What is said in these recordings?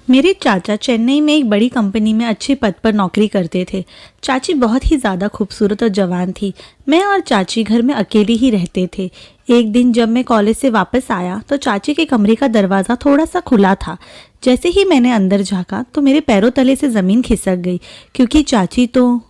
मेरे चाचा चेन्नई में एक बड़ी कंपनी में अच्छे पद पर नौकरी करते थे। चाची बहुत ही ज़्यादा खूबसूरत और जवान थी। मैं और चाची घर में अकेले ही रहते थे। एक दिन जब मैं कॉलेज से वापस आया तो चाची के कमरे का दरवाज़ा थोड़ा सा खुला था। जैसे ही मैंने अंदर झाँका तो मेरे पैरों तले से ज़मीन खिसक गई, क्योंकि चाची तो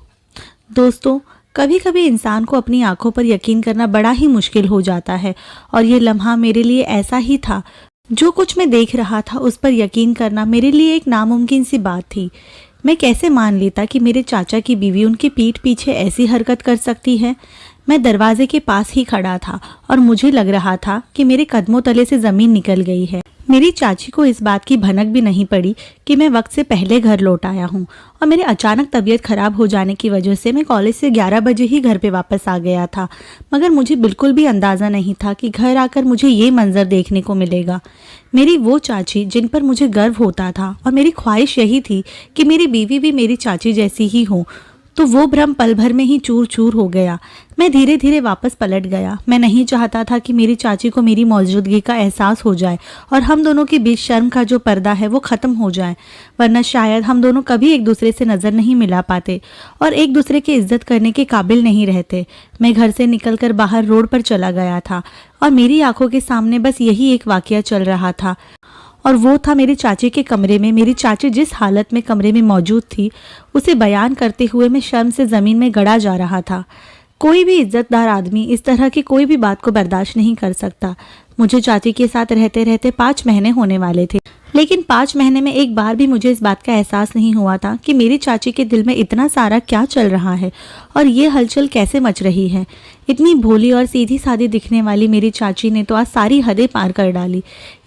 दोस्तों, कभी कभी इंसान को अपनी आंखों पर यकीन करना बड़ा ही मुश्किल हो जाता है, और ये लम्हा मेरे लिए ऐसा ही था। जो कुछ मैं देख रहा था उस पर यकीन करना मेरे लिए एक नामुमकिन सी बात थी। मैं कैसे मान लेता कि मेरे चाचा की बीवी उनकी पीठ पीछे ऐसी हरकत कर सकती है। मैं दरवाजे के पास ही खड़ा था और मुझे लग रहा था कि मेरे कदमों तले से ज़मीन निकल गई है। मेरी चाची को इस बात की भनक भी नहीं पड़ी कि मैं वक्त से पहले घर लौट आया हूँ, और मेरे अचानक तबीयत खराब हो जाने की वजह से मैं कॉलेज से 11 बजे ही घर पे वापस आ गया था। मगर मुझे बिल्कुल भी अंदाज़ा नहीं था कि घर आकर मुझे ये मंजर देखने को मिलेगा। मेरी वो चाची जिन पर मुझे गर्व होता था, और मेरी ख्वाहिश यही थी कि मेरी बीवी भी मेरी चाची जैसी ही हो, तो वो भ्रम पल भर में ही चूर चूर हो गया। मैं धीरे धीरे वापस पलट गया। मैं नहीं चाहता था कि मेरी चाची को मेरी मौजूदगी का एहसास हो जाए और हम दोनों के बीच शर्म का जो पर्दा है वो ख़त्म हो जाए, वरना शायद हम दोनों कभी एक दूसरे से नज़र नहीं मिला पाते और एक दूसरे की इज्जत करने के काबिल नहीं रहते। मैं घर से निकलकर बाहर रोड पर चला गया था और मेरी आंखों के सामने बस यही एक वाक़या चल रहा था, और वो था मेरी चाची के कमरे में मेरी चाची जिस हालत में कमरे में मौजूद थी, उसे बयान करते हुए मैं शर्म से ज़मीन में गड़ा जा रहा था। कोई भी इज्जतदार आदमी इस तरह की कोई भी बात को बर्दाश्त नहीं कर सकता। मुझे चाची के साथ रहते रहते 5 महीने होने वाले थे, लेकिन 5 महीने में एक बार भी मुझे इस बात का एहसास नहीं हुआ था कि मेरी चाची के दिल में इतना सारा क्या चल रहा है और ये हलचल कैसे मच रही है। इतनी भोली और सीधी सादी दिखने वाली मेरी चाची ने तो आज सारी हदें पार कर डाली।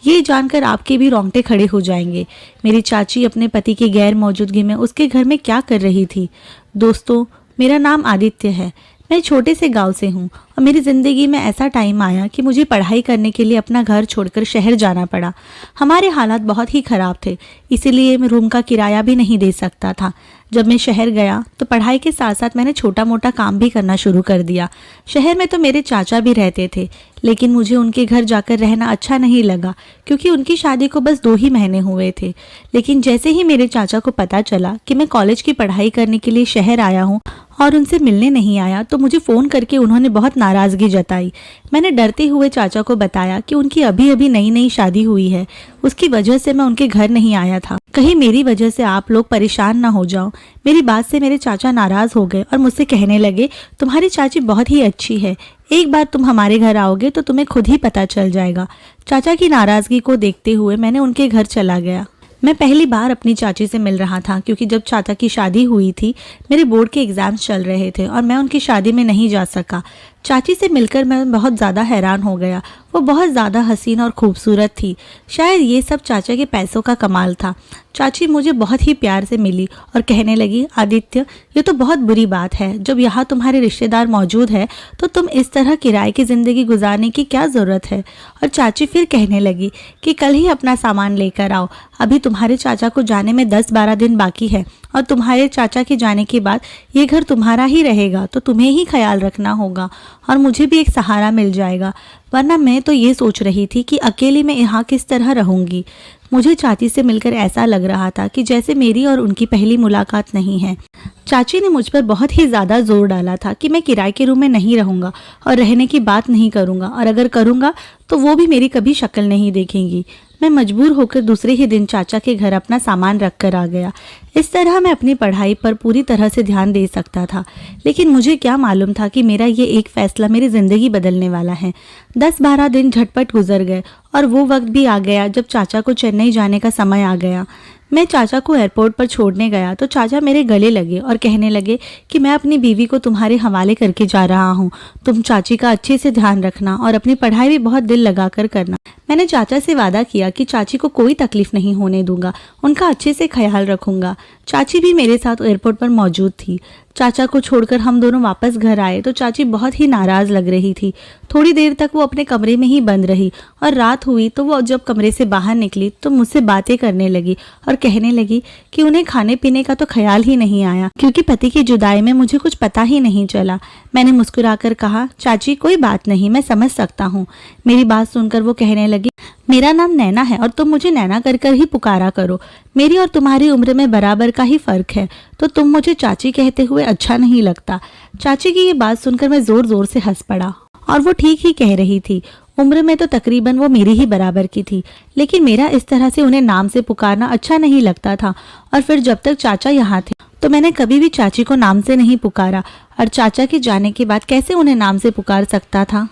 ये जानकर आपके भी रोंगटे खड़े हो जाएंगे। मेरी चाची अपने पति की गैर मौजूदगी में उसके घर में क्या कर रही थी। दोस्तों, मेरा नाम आदित्य है। मैं छोटे से गांव से हूँ और मेरी ज़िंदगी में ऐसा टाइम आया कि मुझे पढ़ाई करने के लिए अपना घर छोड़कर शहर जाना पड़ा। हमारे हालात बहुत ही ख़राब थे, इसीलिए मैं रूम का किराया भी नहीं दे सकता था। जब मैं शहर गया तो पढ़ाई के साथ साथ मैंने छोटा मोटा काम भी करना शुरू कर दिया। शहर में तो मेरे चाचा भी रहते थे, लेकिन मुझे उनके घर जाकर रहना अच्छा नहीं लगा, क्योंकि उनकी शादी को बस 2 ही महीने हुए थे। लेकिन जैसे ही मेरे चाचा को पता चला कि मैं कॉलेज की पढ़ाई करने के लिए शहर आया हूँ और उनसे मिलने नहीं आया, तो मुझे फ़ोन करके उन्होंने बहुत नाराज़गी जताई। मैंने डरते हुए चाचा को बताया कि उनकी अभी अभी नई नई शादी हुई है, उसकी वजह से मैं उनके घर नहीं आया था। कहीं मेरी वजह से आप लोग परेशान ना हो जाओ। मेरी बात से मेरे चाचा नाराज़ हो गए और मुझसे कहने लगे, तुम्हारी चाची बहुत ही अच्छी है, एक बार तुम हमारे घर आओगे तो तुम्हें खुद ही पता चल जाएगा। चाचा की नाराज़गी को देखते हुए मैंने उनके घर चला गया। मैं पहली बार अपनी चाची से मिल रहा था, क्योंकि जब चाचा की शादी हुई थी मेरे बोर्ड के एग्ज़ाम्स चल रहे थे और मैं उनकी शादी में नहीं जा सका। चाची से मिलकर मैं बहुत ज़्यादा हैरान हो गया। वो बहुत ज़्यादा हसीन और खूबसूरत थी। शायद ये सब चाचा के पैसों का कमाल था। चाची मुझे बहुत ही प्यार से मिली और कहने लगी, आदित्य, ये तो बहुत बुरी बात है, जब यहाँ तुम्हारे रिश्तेदार मौजूद है तो तुम इस तरह किराए की ज़िंदगी गुजारने की क्या ज़रूरत है। और चाची फिर कहने लगी कि कल ही अपना सामान लेकर आओ, अभी तुम्हारे चाचा को जाने में 10-12 दिन बाकी है, और तुम्हारे चाचा के जाने के बाद ये घर तुम्हारा ही रहेगा, तो तुम्हें ही ख्याल रखना होगा और मुझे भी एक सहारा मिल जाएगा, वरना मैं तो ये सोच रही थी कि अकेली मैं यहाँ किस तरह रहूँगी। मुझे चाची से मिलकर ऐसा लग रहा था कि जैसे मेरी और उनकी पहली मुलाकात नहीं है। चाची ने मुझ पर बहुत ही ज़्यादा जोर डाला था कि मैं किराए के रूम में नहीं रहूँगा और रहने की बात नहीं करूँगा, और अगर करूँगा तो वो भी मेरी कभी शक्ल नहीं देखेंगी। मैं मजबूर होकर दूसरे ही दिन चाचा के घर अपना सामान रख कर आ गया। इस तरह मैं अपनी पढ़ाई पर पूरी तरह से ध्यान दे सकता था, लेकिन मुझे क्या मालूम था कि मेरा ये एक फ़ैसला मेरी ज़िंदगी बदलने वाला है। 10-12 दिन झटपट गुजर गए और वो वक्त भी आ गया जब चाचा को चेन्नई जाने का समय आ गया। मैं चाचा को एयरपोर्ट पर छोड़ने गया तो चाचा मेरे गले लगे और कहने लगे कि मैं अपनी बीवी को तुम्हारे हवाले करके जा रहा हूँ, तुम चाची का अच्छे से ध्यान रखना और अपनी पढ़ाई भी बहुत दिल लगाकर करना। मैंने चाचा से वादा किया कि चाची को कोई तकलीफ नहीं होने दूंगा, उनका अच्छे से ख्याल रखूंगा। चाची भी मेरे साथ एयरपोर्ट पर मौजूद थी। चाचा को छोड़कर हम दोनों वापस घर आए तो चाची बहुत ही नाराज़ लग रही थी। थोड़ी देर तक वो अपने कमरे में ही बंद रही और रात हुई तो वो जब कमरे से बाहर निकली तो मुझसे बातें करने लगी और कहने लगी कि उन्हें खाने पीने का तो ख्याल ही नहीं आया, क्योंकि पति की जुदाई में मुझे कुछ पता ही नहीं चला। मैंने मुस्कुराकर कहा, चाची कोई बात नहीं, मैं समझ सकता हूँ। मेरी बात सुनकर वो कहने लगी, मेरा नाम नैना है और तुम मुझे नैना कर कर ही पुकारा करो। मेरी और तुम्हारी उम्र में बराबर का ही फर्क है, तो तुम मुझे चाची कहते हुए अच्छा नहीं लगता। चाची की ये बात सुनकर मैं जोर जोर से हंस पड़ा। और वो ठीक ही कह रही थी। उम्र में तो तकरीबन वो मेरी ही बराबर की थी, लेकिन मेरा इस तरह से उन्हें नाम से पुकारना अच्छा नहीं लगता था। और फिर जब तक चाचा यहाँ थे तो मैंने कभी भी चाची को नाम से नहीं पुकारा, और चाचा के जाने के बाद कैसे उन्हें नाम से पुकार सकता था।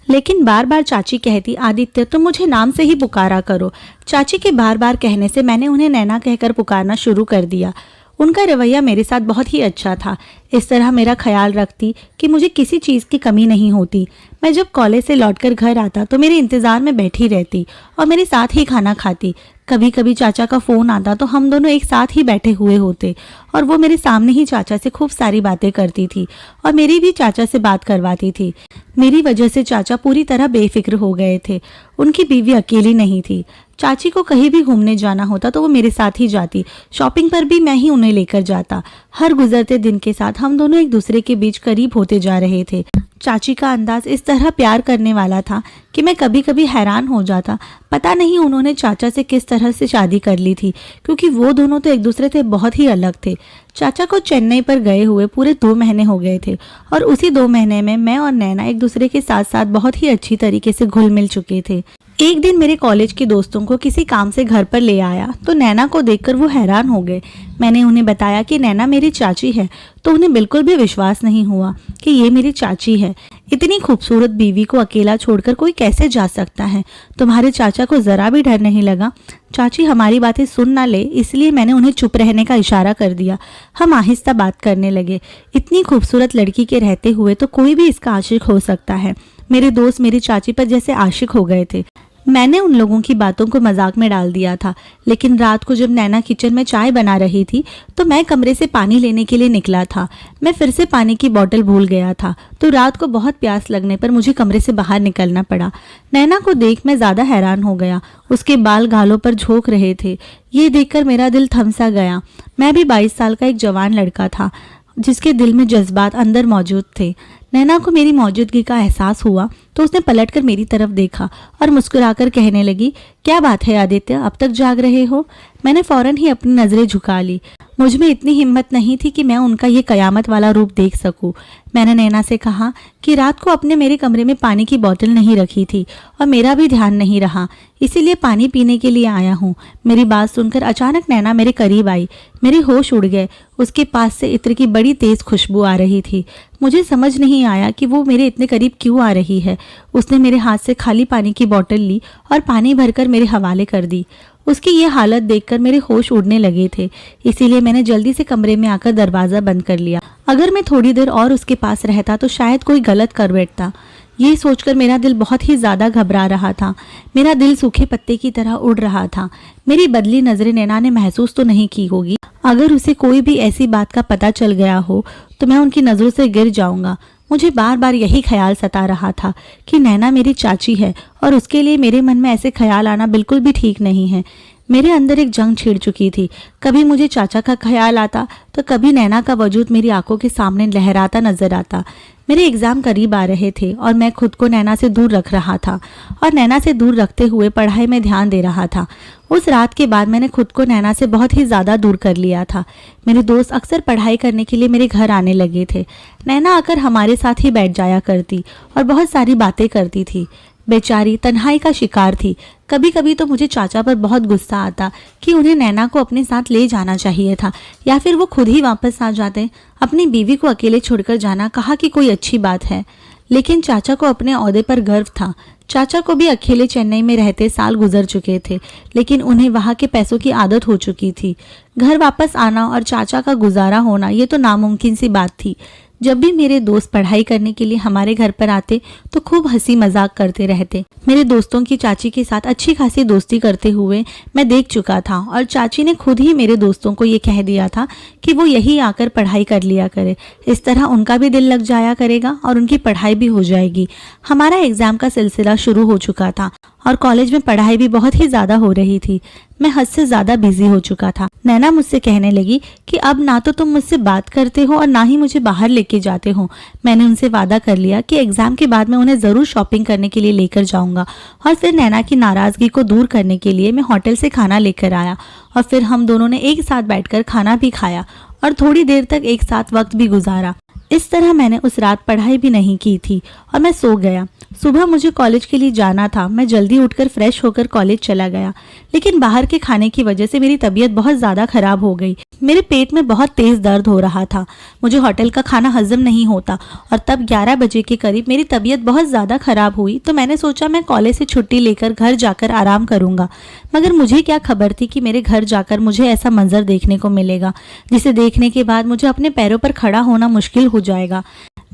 लेकिन बार बार चाची कहती, आदित्य तुम मुझे नाम से ही पुकारा करो। चाची के बार बार कहने से मैंने उन्हें नैना कहकर पुकारना शुरू कर दिया। उनका रवैया मेरे साथ बहुत ही अच्छा था। इस तरह मेरा ख्याल रखती कि मुझे किसी चीज़ की कमी नहीं होती। मैं जब कॉलेज से लौटकर घर आता तो मेरे इंतज़ार में बैठी रहती और मेरे साथ ही खाना खाती। कभी कभी चाचा का फ़ोन आता तो हम दोनों एक साथ ही बैठे हुए होते और वो मेरे सामने ही चाचा से खूब सारी बातें करती थी और मेरी भी चाचा से बात करवाती थी। मेरी वजह से चाचा पूरी तरह बेफिक्र हो गए थे। उनकी बीवी अकेली नहीं थी। चाची को कहीं भी घूमने जाना होता तो वो मेरे साथ ही जाती। शॉपिंग पर भी मैं ही उन्हें लेकर जाता। हर गुजरते दिन के साथ हम दोनों एक दूसरे के बीच करीब होते जा रहे थे। चाची का अंदाज इस तरह प्यार करने वाला था कि मैं कभी कभी हैरान हो जाता। पता नहीं उन्होंने चाचा से किस तरह से शादी कर ली थी, क्योंकि वो दोनों तो एक दूसरे से बहुत ही अलग थे। चाचा को चेन्नई पर गए हुए पूरे 2 महीने हो गए थे और उसी 2 महीने में मैं और नैना एक दूसरे के साथ साथ बहुत ही अच्छी तरीके से घुल मिल चुके थे। एक दिन मेरे कॉलेज के दोस्तों को किसी काम से घर पर ले आया तो नैना को देखकर वो हैरान हो गए। मैंने उन्हें बताया कि नैना मेरी चाची है, तो उन्हें बिल्कुल भी विश्वास नहीं हुआ कि ये मेरी चाची है। इतनी खूबसूरत बीवी को अकेला छोड़कर कोई कैसे जा सकता है? तुम्हारे चाचा को जरा भी डर नहीं लगा? चाची हमारी बातें सुन ना ले, इसलिए मैंने उन्हें चुप रहने का इशारा कर दिया। हम आहिस्ता बात करने लगे। इतनी खूबसूरत लड़की के रहते हुए तो कोई भी इसका आशिक हो सकता है। मेरे दोस्त मेरी चाची पर जैसे आशिक हो गए थे। मैंने उन लोगों की बातों को मजाक में डाल दिया था, लेकिन रात को जब नैना किचन में चाय बना रही थी तो मैं कमरे से पानी लेने के लिए निकला था। मैं फिर से पानी की बोतल भूल गया था, तो रात को बहुत प्यास लगने पर मुझे कमरे से बाहर निकलना पड़ा। नैना को देख मैं ज़्यादा हैरान हो गया। उसके बाल गालों पर झोंक रहे थे। ये देखकर मेरा दिल थम सा गया। मैं भी 22 साल का एक जवान लड़का था जिसके दिल में जज्बात अंदर मौजूद थे। नैना को मेरी मौजूदगी का एहसास हुआ तो उसने पलटकर मेरी तरफ देखा और मुस्कुराकर कहने लगी, क्या बात है आदित्य, अब तक जाग रहे हो? मैंने फौरन ही अपनी नज़रें झुका ली। मुझ में इतनी हिम्मत नहीं थी कि मैं उनका ये कयामत वाला रूप देख सकूं। मैंने नैना से कहा कि रात को अपने मेरे कमरे में पानी की बोतल नहीं रखी थी और मेरा भी ध्यान नहीं रहा, इसीलिए पानी पीने के लिए आया हूँ। मेरी बात सुनकर अचानक नैना मेरे करीब आई। मेरे होश उड़ गए। उसके पास से इत्र की बड़ी तेज खुशबू आ रही थी। मुझे समझ नहीं आया कि वो मेरे इतने करीब क्यों आ रही है। उसने मेरे हाथ से खाली पानी की बोतल ली और पानी भरकर मेरे हवाले कर दी। उसकी ये हालत देखकर मेरे होश उड़ने लगे थे, इसीलिए मैंने जल्दी से कमरे में आकर दरवाज़ा बंद कर लिया। अगर मैं थोड़ी देर और उसके पास रहता तो शायद कोई गलत कर बैठता। ये सोचकर मेरा दिल बहुत ही ज़्यादा घबरा रहा था। मेरा दिल सूखे पत्ते की तरह उड़ रहा था। मेरी बदली नज़रें नैना ने महसूस तो नहीं की होगी। अगर उसे कोई भी ऐसी बात का पता चल गया हो तो मैं उनकी नज़रों से गिर जाऊंगा। मुझे बार बार यही ख्याल सता रहा था कि नैना मेरी चाची है और उसके लिए मेरे मन में ऐसे ख्याल आना बिल्कुल भी ठीक नहीं है। मेरे अंदर एक जंग छिड़ चुकी थी। कभी मुझे चाचा का ख्याल आता तो कभी नैना का वजूद मेरी आंखों के सामने लहराता नजर आता। मेरे एग्ज़ाम करीब आ रहे थे और मैं खुद को नैना से दूर रख रहा था और नैना से दूर रखते हुए पढ़ाई में ध्यान दे रहा था। उस रात के बाद मैंने खुद को नैना से बहुत ही ज़्यादा दूर कर लिया था। मेरे दोस्त अक्सर पढ़ाई करने के लिए मेरे घर आने लगे थे। नैना आकर हमारे साथ ही बैठ जाया करती और बहुत सारी बातें करती थी। बेचारी तन्हाई का शिकार थी। कभी कभी तो मुझे चाचा पर बहुत गुस्सा आता कि उन्हें नैना को अपने साथ ले जाना चाहिए था या फिर वो खुद ही वापस आ जाते। अपनी बीवी को अकेले छोड़कर जाना कहा कि कोई अच्छी बात है, लेकिन चाचा को अपने ओहदे पर गर्व था। चाचा को भी अकेले चेन्नई में रहते साल गुजर चुके थे, लेकिन उन्हें वहाँ के पैसों की आदत हो चुकी थी। घर वापस आना और चाचा का गुजारा होना ये तो नामुमकिन सी बात थी। जब भी मेरे दोस्त पढ़ाई करने के लिए हमारे घर पर आते तो खूब हंसी मजाक करते रहते। मेरे दोस्तों की चाची के साथ अच्छी खासी दोस्ती करते हुए मैं देख चुका था और चाची ने खुद ही मेरे दोस्तों को ये कह दिया था कि वो यही आकर पढ़ाई कर लिया करे। इस तरह उनका भी दिल लग जाया करेगा और उनकी पढ़ाई भी हो जाएगी। हमारा एग्जाम का सिलसिला शुरू हो चुका था और कॉलेज में पढ़ाई भी बहुत ही ज़्यादा हो रही थी। मैं हद से ज़्यादा बिजी हो चुका था। नैना मुझसे कहने लगी कि अब ना तो तुम मुझसे बात करते हो और ना ही मुझे बाहर लेके जाते हो। मैंने उनसे वादा कर लिया कि एग्ज़ाम के बाद मैं उन्हें ज़रूर शॉपिंग करने के लिए लेकर जाऊंगा। और फिर नैना की नाराज़गी को दूर करने के लिए मैं होटल से खाना लेकर आया और फिर हम दोनों ने एक साथ बैठकर खाना भी खाया और थोड़ी देर तक एक साथ वक्त भी गुजारा। इस तरह मैंने उस रात पढ़ाई भी नहीं की थी और मैं सो गया। सुबह मुझे कॉलेज के लिए जाना था। मैं जल्दी उठकर फ्रेश होकर कॉलेज चला गया, लेकिन बाहर के खाने की वजह से मेरी तबीयत बहुत ज़्यादा खराब हो गई। मेरे पेट में बहुत तेज़ दर्द हो रहा था। मुझे होटल का खाना हजम नहीं होता और तब 11 बजे के करीब मेरी तबीयत बहुत ज़्यादा खराब हुई तो मैंने सोचा मैं कॉलेज से छुट्टी लेकर घर जाकर आराम करूँगा। मगर मुझे क्या खबर थी कि मेरे घर जाकर मुझे ऐसा मंजर देखने को मिलेगा जिसे देखने के बाद मुझे अपने पैरों पर खड़ा होना मुश्किल हो जाएगा।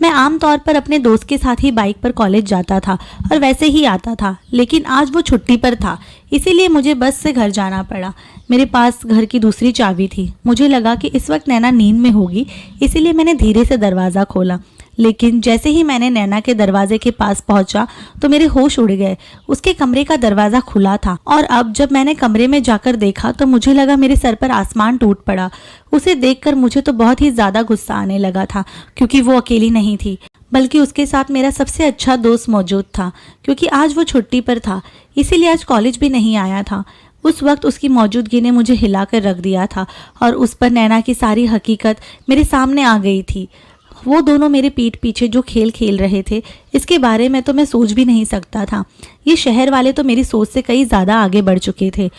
मैं आमतौर पर अपने दोस्त के साथ ही बाइक पर कॉलेज जाता था और वैसे ही आता था, लेकिन आज वो छुट्टी पर था, इसीलिए मुझे बस से घर जाना पड़ा। मेरे पास घर की दूसरी चाबी थी। मुझे लगा कि इस वक्त नैना नींद में होगी, इसीलिए मैंने धीरे से दरवाज़ा खोला। लेकिन जैसे ही मैंने नैना के दरवाजे के पास पहुंचा तो मेरे होश उड़ गए। उसके कमरे का दरवाज़ा खुला था और अब जब मैंने कमरे में जाकर देखा तो मुझे लगा मेरे सर पर आसमान टूट पड़ा। उसे देखकर मुझे तो बहुत ही ज़्यादा गुस्सा आने लगा था, क्योंकि वो अकेली नहीं थी बल्कि उसके साथ मेरा सबसे अच्छा दोस्त मौजूद था। क्योंकि आज वो छुट्टी पर था, इसीलिए आज कॉलेज भी नहीं आया था। उस वक्त उसकी मौजूदगी ने मुझे हिलाकर रख दिया था और उस पर नैना की सारी हकीकत मेरे सामने आ गई थी। वो दोनों मेरे पीठ पीछे जो खेल खेल रहे थे, इसके बारे में तो मैं सोच भी नहीं सकता था। ये शहर वाले तो मेरी सोच से कई ज़्यादा आगे बढ़ चुके थे।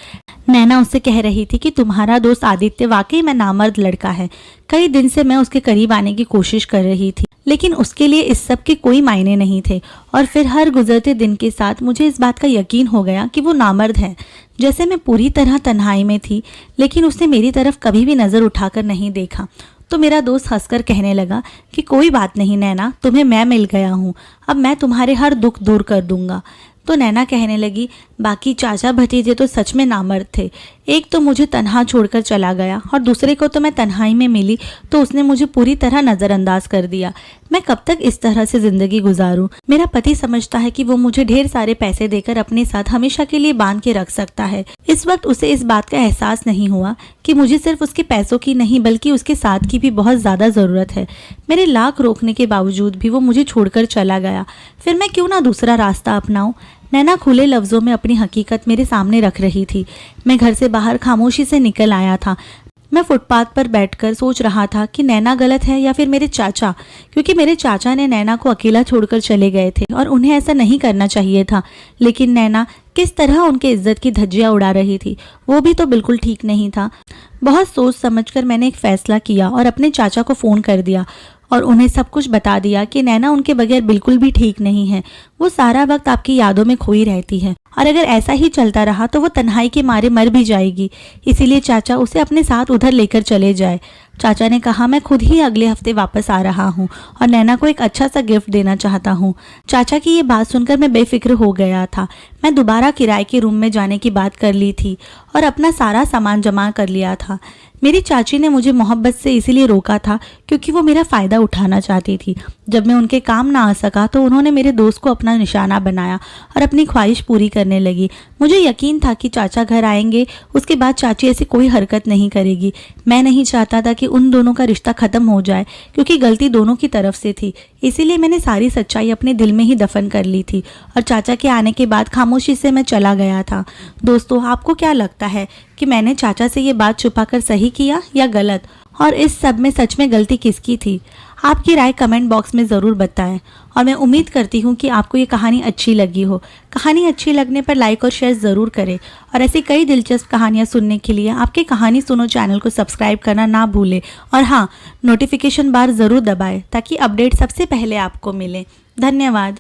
नैना उससे कह रही थी कि तुम्हारा दोस्त आदित्य वाकई में नामर्द लड़का है। कई दिन से मैं उसके करीब आने की कोशिश कर रही थी, लेकिन उसके लिए इस सब के कोई मायने नहीं थे। और फिर हर गुजरते दिन के साथ मुझे इस बात का यकीन हो गया कि वो नामर्द है। जैसे मैं पूरी तरह तन्हाई में थी, लेकिन उसने मेरी तरफ कभी भी नज़र उठाकर नहीं देखा। तो मेरा दोस्त हंसकर कहने लगा कि कोई बात नहीं नैना, तुम्हें मैं मिल गया हूँ, अब मैं तुम्हारे हर दुख दूर कर दूंगा। तो नैना कहने लगी, बाकी चाचा भतीजे तो सच में नामर्द थे। एक तो मुझे तन्हा छोड़कर चला गया और दूसरे को तो मैं तन्हाई में मिली तो उसने मुझे पूरी तरह नज़रअंदाज कर दिया। मैं कब तक इस तरह से ज़िंदगी गुजारूं? मेरा पति समझता है कि वो मुझे ढेर सारे पैसे देकर अपने साथ हमेशा के लिए बांध के रख सकता है। इस वक्त उसे इस बात का एहसास नहीं हुआ कि मुझे सिर्फ उसके पैसों की नहीं बल्कि उसके साथ की भी बहुत ज़्यादा ज़रूरत है। मेरे लाख रोकने के बावजूद भी वो मुझे छोड़कर चला गया। फिर मैं क्यों ना दूसरा रास्ता अपनाऊं? नैना खुले लफ्ज़ों में अपनी हकीकत मेरे सामने रख रही थी। मैं घर से बाहर खामोशी से निकल आया था। मैं फुटपाथ पर बैठकर सोच रहा था कि नैना गलत है या फिर मेरे चाचा, क्योंकि मेरे चाचा ने नैना को अकेला छोड़कर चले गए थे और उन्हें ऐसा नहीं करना चाहिए था। लेकिन नैना किस तरह उनके इज्जत की धज्जियां उड़ा रही थी, वो भी तो बिल्कुल ठीक नहीं था। बहुत सोच समझकर मैंने एक फ़ैसला किया और अपने चाचा को फ़ोन कर दिया और उन्हें सब कुछ बता दिया कि नैना उनके बगैर बिल्कुल भी ठीक नहीं है। वो सारा वक्त आपकी यादों में खोई रहती है और अगर ऐसा ही चलता रहा तो वो तन्हाई के मारे मर भी जाएगी। इसीलिए चाचा उसे अपने साथ उधर लेकर चले जाए। चाचा ने कहा, मैं खुद ही अगले हफ्ते वापस आ रहा हूँ और नैना को एक अच्छा सा गिफ्ट देना चाहता हूँ। चाचा की ये बात सुनकर मैं बेफिक्र हो गया था। मैं दोबारा किराए के रूम में जाने की बात कर ली थी और अपना सारा सामान जमा कर लिया था। मेरी चाची ने मुझे मोहब्बत से इसीलिए रोका था क्योंकि वो मेरा फ़ायदा उठाना चाहती थी। जब मैं उनके काम ना आ सका तो उन्होंने मेरे दोस्त को अपना निशाना बनाया और अपनी ख्वाहिश पूरी करने लगी। मुझे यकीन था कि चाचा घर आएंगे, उसके बाद चाची ऐसी कोई हरकत नहीं करेगी। मैं नहीं चाहता था कि उन दोनों का रिश्ता ख़त्म हो जाए, क्योंकि गलती दोनों की तरफ से थी। इसीलिए मैंने सारी सच्चाई अपने दिल में ही दफन कर ली थी और चाचा के आने के बाद खामोशी से मैं चला गया था। दोस्तों, आपको क्या लगता है कि मैंने चाचा से ये बात छुपाकर सही किया या गलत? और इस सब में सच में गलती किसकी थी? आपकी राय कमेंट बॉक्स में ज़रूर बताएं और मैं उम्मीद करती हूँ कि आपको ये कहानी अच्छी लगी हो। कहानी अच्छी लगने पर लाइक और शेयर ज़रूर करें और ऐसी कई दिलचस्प कहानियाँ सुनने के लिए आपके कहानी सुनो चैनल को सब्सक्राइब करना ना भूलें और हाँ, नोटिफिकेशन बार ज़रूर दबाएं ताकि अपडेट सबसे पहले आपको मिले। धन्यवाद।